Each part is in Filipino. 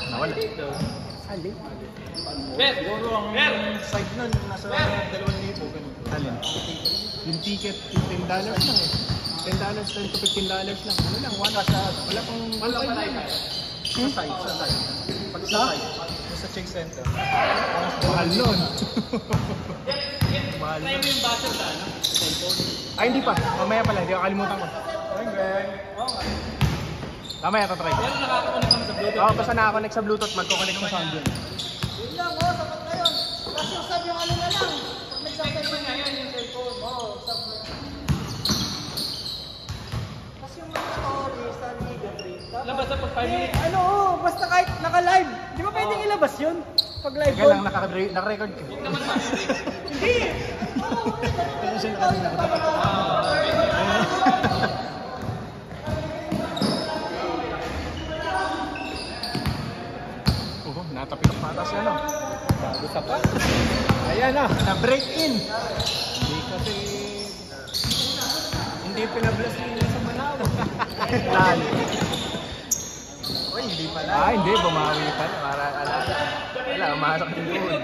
Nawala. Alin? Siguro ang side nun, nasa 2,000 ganun. Alin? Yung ticket, $15 lang eh. $10 to $15 lang. Ano lang, wala pang... Wala pa live. Sa side. Pag sa side, sa Chase Center. Mahal nun. Mahal nun. Yung buzzer na, ano? Cellphone. Ay, hindi pa. Mamaya pala, hindi ko kalimutan ko. Mamaya, tatry. Pero nakaka-connect kami sa Bluetooth. Oo, basta nakakonect sa Bluetooth, magkoconnect sa sound yun. Yun lang, sapat na yun. Kasi yung sub yung ano na lang. Nag-subscribe naman nga yan, yung cellphone. sub na. Kasi yung mga stories, sa Liga Free. Labas na pag 5 minutes. Ano, basta kahit naka-live. Di ba pwedeng ilabas yun? Pag live Kaya lang, naka-record ka. Huwag naman ma-stream. Hindi! Kaya siya naka-record. Natapik ang patas yan, no? Gusto pa? Ayan na, na-break in. Hindi kasi... Hindi pinablast nila sa Manalo. Lalo. Uy, hindi pala. Ah, hindi. Bumawi pala. Para alala. Wala, umasok din doon.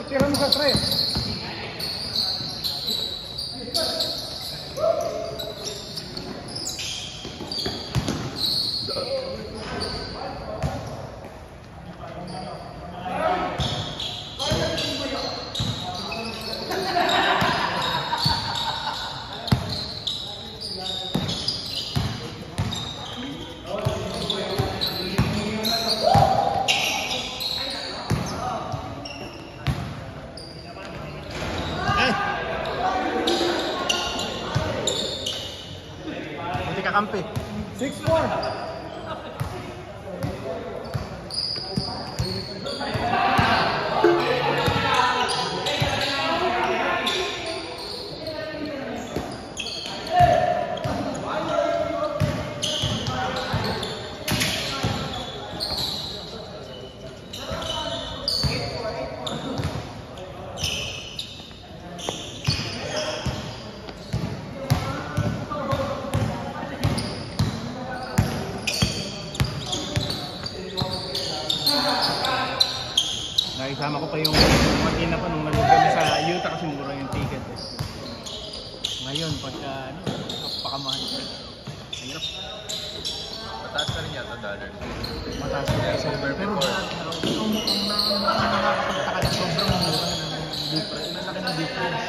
Tira mo sa tres. Kakampi. 6-4. Nakisama ko pa yung mag-ina pa nung nalog kami sa Utah kasi mura yung ticket eh. Ngayon pagka ano, napakamahal siya. Hirap. Mataas na rin yata dollar. Mataas na rin silver. Pero ang nakakapagtaka na sobrang mura ng difference. Malaki ng difference.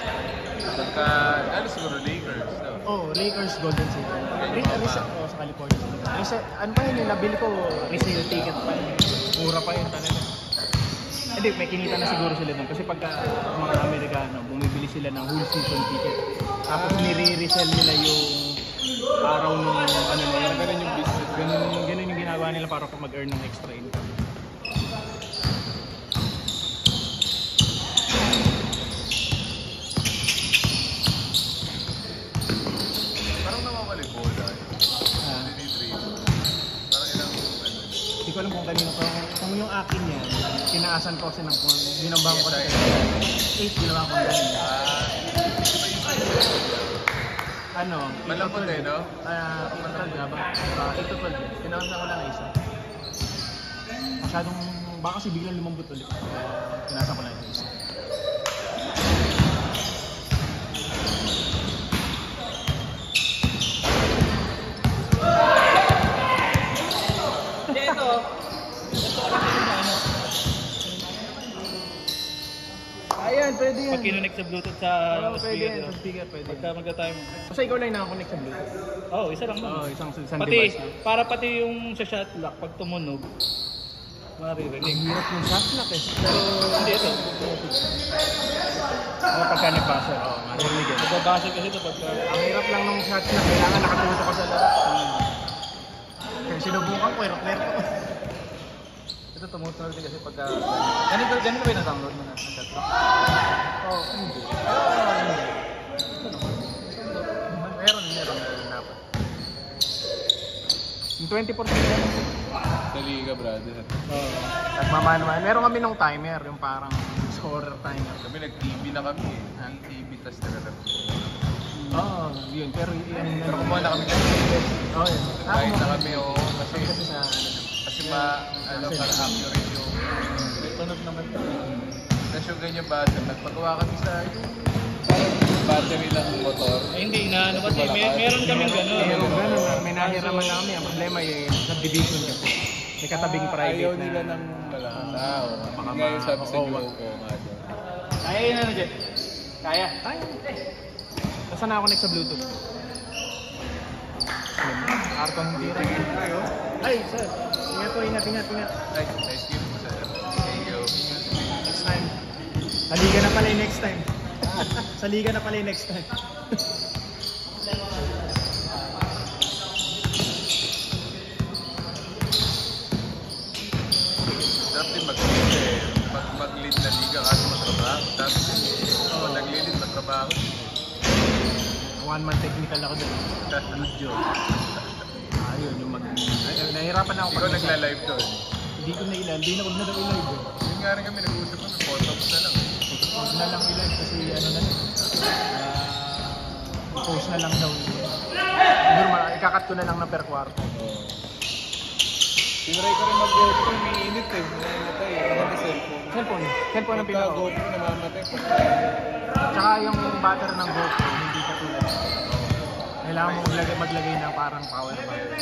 Pagka, ano siguro Lakers, no? Oh, Lakers, Golden State. Reset ko sa California. Reset, ano pa yun yung nabili ko, resale ticket pa yun. Mura pa yun talaga. Hindi, may kinita na siguro sila doon. Kasi pagka mga Amerikano, bumibili sila ng whole season ticket. Tapos nire-resell nila yung araw nung ano na yun. Ganun yung business. Ganun yung ginagawa nila para mag-earn ng extra income. Parang namamali bola. Parang ilang Hindi ko alam kung kanino pa. Kung yung akin yan, kinaasan ko kasi ng ginambang ko kasi 8 ginawa ko ganun. Ano? malambot eh, no? Ito nga ba? Ito 12. Kinaasan ko lang na isa. Masyadong, baka kasi biglang lumambot ulit. Kinaasan ko lang na isa. Ayan, yan, pwede yan. Pag kinonect sa Bluetooth sa Oo, pwede speaker. yan, sa speaker, pwede Pagka yan. magka-time. Basta ikaw lang yung nakakonect sa Bluetooth. Oo, isa lang Oo, naman. isang Pati, device lang. para pati yung sa shot lock, pag tumunog, maririnig. Ang hirap yung shot lock eh. Pero hindi ito. Oo, pagka nag-buzzer, oo, maririnig yan. Nagbabasa kasi ito pagka... Ang hirap lang nung shot lock, kailangan nakatuto ka sa laro. Kaya sinubukan ko, hirap ko. Ito tumutunog din kasi pagka... Ganito ba yung na-download mo na ang shot lock? Oo, hindi. Meron dapat. Yung 24/7 Dali ka, brother. nagmamano-mano. Meron kami nung timer, yung parang scorer timer. Kami nag-TV na kami eh. TV tas talaga. Oo, yun. Pero yun, Pero kumuha na kami kasi. Oo, yun. Kahit na kami, oo. Kasi sa Kasi para accurate yung... May tunog naman ito. Tapos yung ganyan button, nagpagawa kami sa yung parang battery lang ng motor. Eh hindi na, ano kasi, meron kami gano'n. Meron ganun, may nahiraman na kami. Ang problema yung subdivision kasi. May katabing private Ayaw na. nila ng malakas tao. Baka Ngayon sabi sa oo, Joko nga doon. Kaya yun ano, Jet? Kaya? Tayo. Basta na-connect sa Bluetooth. Arton Tira. Ay, sir. Ingat po, ingat. Nice game po sa Thank you. Next time. Sa liga na pala yung next time. Sa liga na pala yung next time. Dati mag-lead eh. Mag-lead na liga kasi magtrabaho. Dati nag-lead magtrabaho. One man technical ako doon. Video. Ayun, yung nahirapan na ako. Ikaw nagla-live doon. Hindi ko na ilan. Hindi na ko na daw i-live. Yun nga rin kami nag-uusap kami. Photos na lang. Huwag na lang i-live kasi ano na lang. Post na lang daw. Siguro ikakat ko na lang na per kwarto. Tinry ko rin mag-GoPro. May init eh. Namamatay eh. Ano cellphone? Cellphone ang pinaka. GoPro namamatay. Tsaka yung battery ng GoPro, hindi ka tulad. Kailangan mo maglagay ng parang power bank.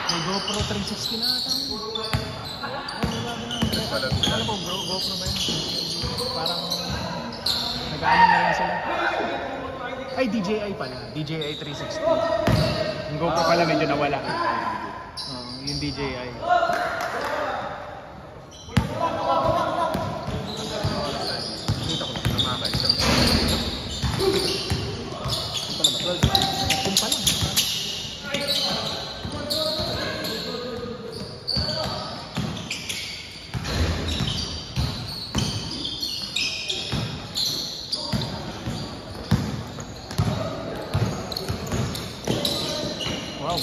May GoPro 360 na ata. Alam mo, GoPro ba yun? Parang nag-ano na rin sila. Ay, DJI pala. DJI 360. Yung GoPro pala medyo nawala. Yung DJI. Dito ko lang nakakaisa. Ito na ba? 12 pa lang. Wow.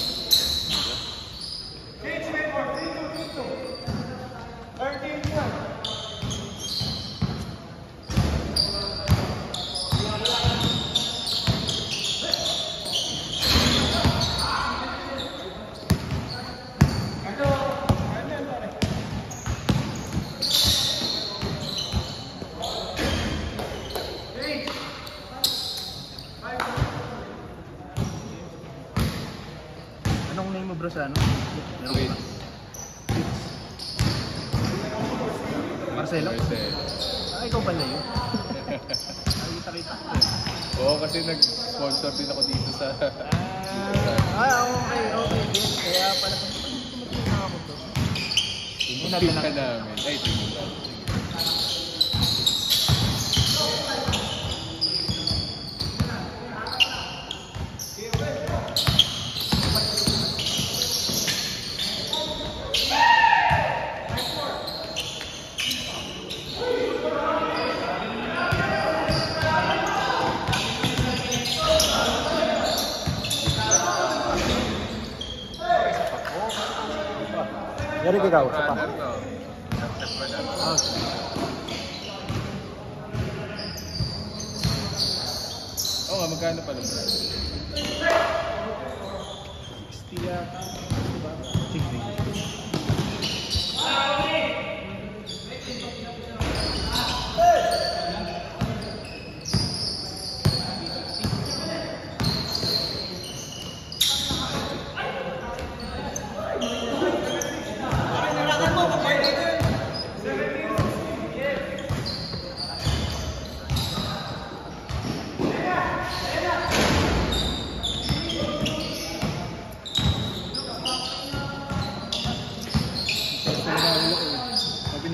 Anong name mo bro sa ano? Wait. Marcelo? Marcel. Ah, ikaw pala yun. Kita-kita ko. Oo, kasi nag-sponsor din ako dito sa... Okay. Kaya pala kung tumating na ako to. Pinipil ka namin. Ay, sige. Yari ikaw, isa pa. Brother to. Success pa lang. Oo nga, magkano pa lang? 60 yata. 60.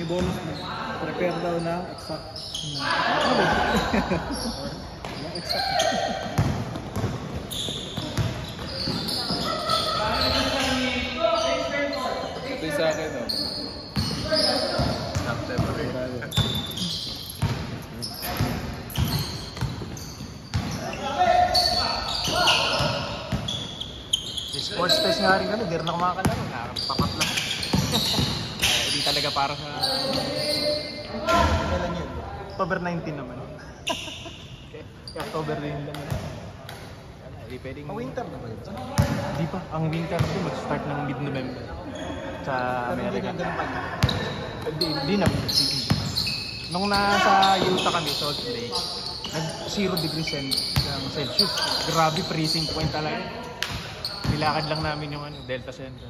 bonus mo. Prepare daw ng exact. Ng exact. Ito yung sa akin, no? September. Sports fest nga rin kami, di rin ako makakalaro. Nakapapat lang. Hindi talaga para sa... Kailan yun? October 19 naman. Okay. October din lang. Hindi pwedeng... Winter na ba yun? Di pa. Ang winter ko mag-start ng mid-November. Sa Amerika. Hindi na. Nung nasa Utah kami, Salt Lake, nag 0 degrees Celsius. Grabe, freezing point talaga. Nilakad lang namin yung Delta Center.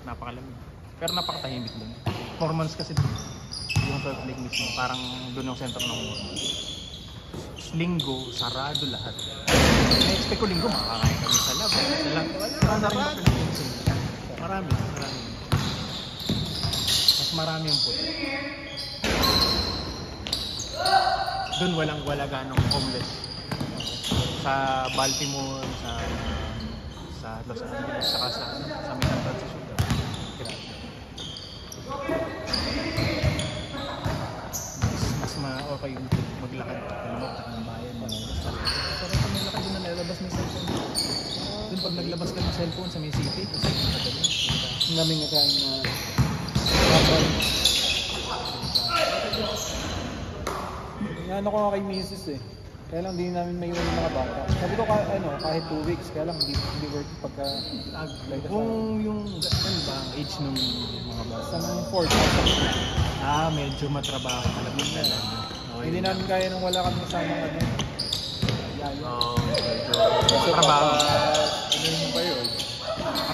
Napakalamig. Pero napakatahimik doon. 4 months kasi doon. Yung Salt Lake mismo. Parang doon yung center ng world. Linggo, sarado lahat. Na-expect ko linggo, makakain kami sa lab. Marami. Mas marami yung puto. Doon wala ganong homeless. Sa Baltimore, sa Los Angeles, saka sa San Francisco. Grabe. Mas okay yung maglakad. Lumabas ng bayan. Pero pag naglakad doon na nalabas ng cellphone. Doon pag naglabas ka ng cellphone sa may city, kasi Ang daming nagkain na ano ko nga kay Mrs. eh. Kaya lang hindi namin may yung mga bata. Sabi ko kahit 2 weeks, kaya lang hindi worth it pagka kung yung ano ba ang age ng mga bata? sa 4. Medyo matrabaho talaga talaga. Okay. Hindi namin kaya nung wala kami kasama Medyo matrabaho. Ano yung ba yun?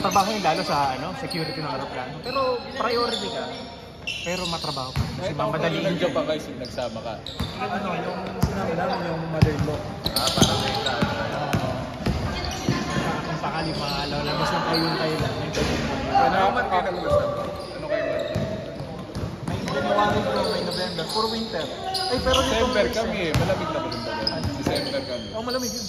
Matrabaho yung lalo sa security ng aeroplano. Pero priority ka. Pero matrabaho ka. Kasi madali. Nandiyan pa kayo, nagsama ka. yung sinabi namin yung mother-in-law. Para may taan. Kung sakali labas ng tayo lang. Ano man kayo naglasama? Ano kayo ba? May January bro, may November. For winter. Ay, pero December kami eh. Malamig na ba rin ba? December kami. Malamig yun.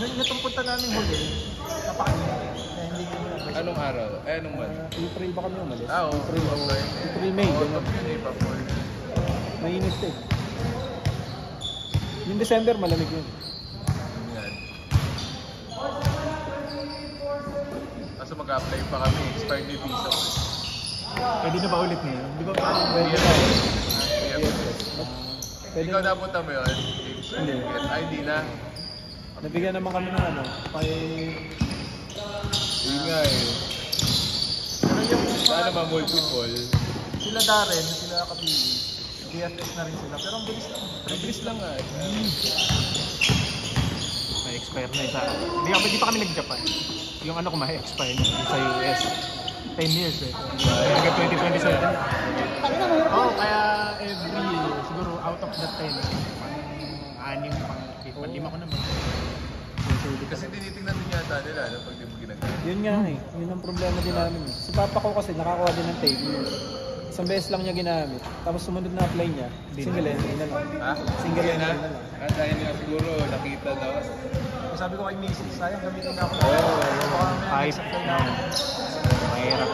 Nitong punta namin huli, napakainit. Kaya hindi kami Anong araw? Anong month? April ba kami umalis? Oo. April, May. Ganun. Yun eh, before. Mainit eh. Yung December, malamig yun. Yan. Kaso mag-apply pa kami. Expired na yung visa ko. Pwede na ba ulit ngayon? Di ba parang Pwede Yes. na. Yes. Pwede Ikaw na. napunta mo yun? Hindi. Ay, hindi na. Nabigyan naman kami ng kay... Yun nga eh. Sana ma-multiple. sila Darren, sila Kapili, BFS na rin sila. Pero ang bilis lang. Mabilis lang nga eh. May expire na isa. Hindi pa kami nag-Japan. Yung ko may-expire na sa US. 10 years eh. Hanggang 2027. Kaya every year, siguro out of that 10, pang-anim, pang-lima ko naman. Kasi tinitingnan din yata nila pag di mo ginagawa. Yun nga eh. Yun ang problema din namin eh. Si Papa ko kasi nakakuha din ng 10 years. Isang beses lang niya ginamit. Tapos sumunod na apply niya, single entry na lang. Ha? Single Sige entry na lang. Dahil nga siguro nakita daw. Sabi ko kay Mrs. sayang gamitin na ako. Kahit Mahirap.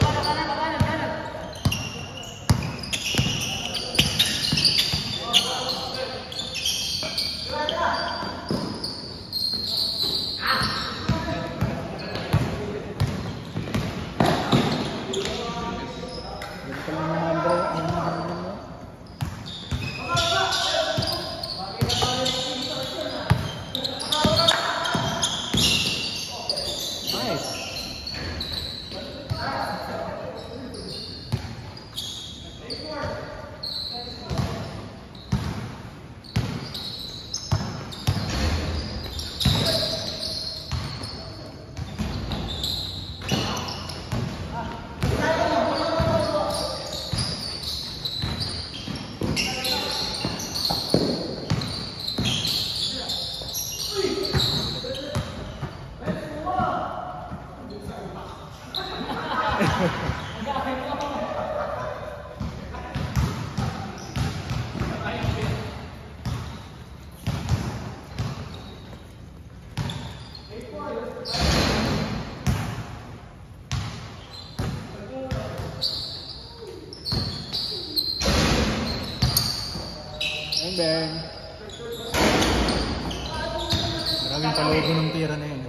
ganito lang yung number. Nice. Ben. Maraming palogo ng tira na yun.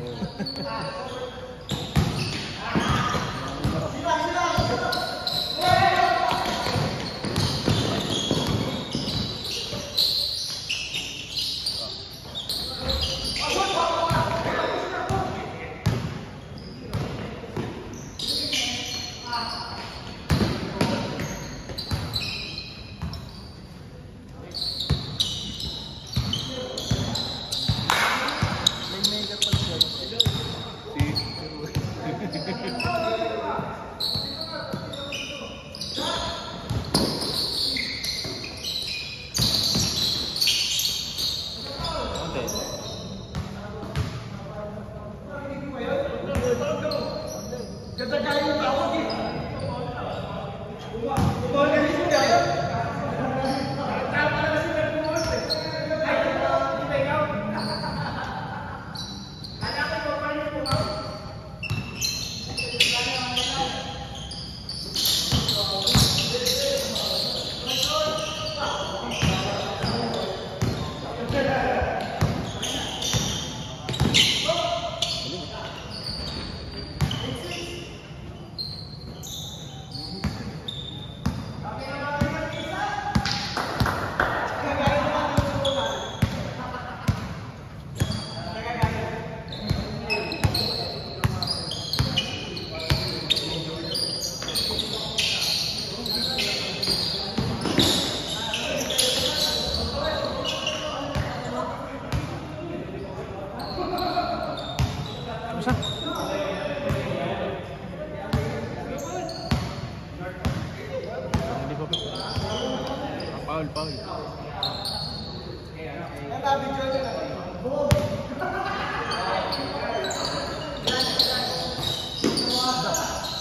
Paul.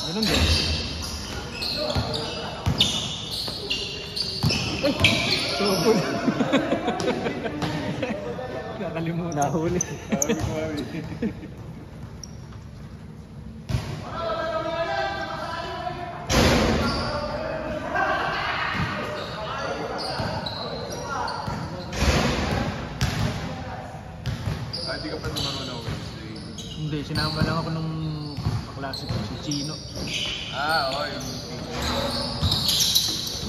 Ganun din. Ay! Tubol. Nakalimutan. Nahuli. Hindi ka pa marunong Wednesday. Hindi, sinama lang ako nung kaklase ko, si Chino. Yung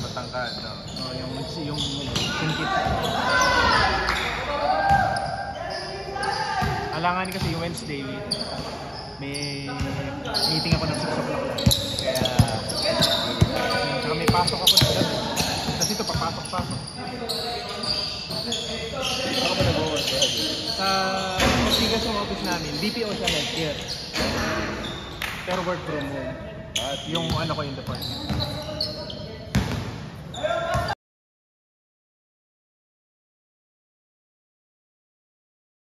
matangkad, no? Oh, yung singkit. Alangan kasi yung Wednesday, may meeting ako ng 6 o'clock. Kaya, saka may pasok ako sa gabi. Kasi ito, papasok-pasok. Ako pa nag-work ba? Sa Ortigas yung office namin, BPO siya healthcare. Pero work from home. Yung ano ko yung department.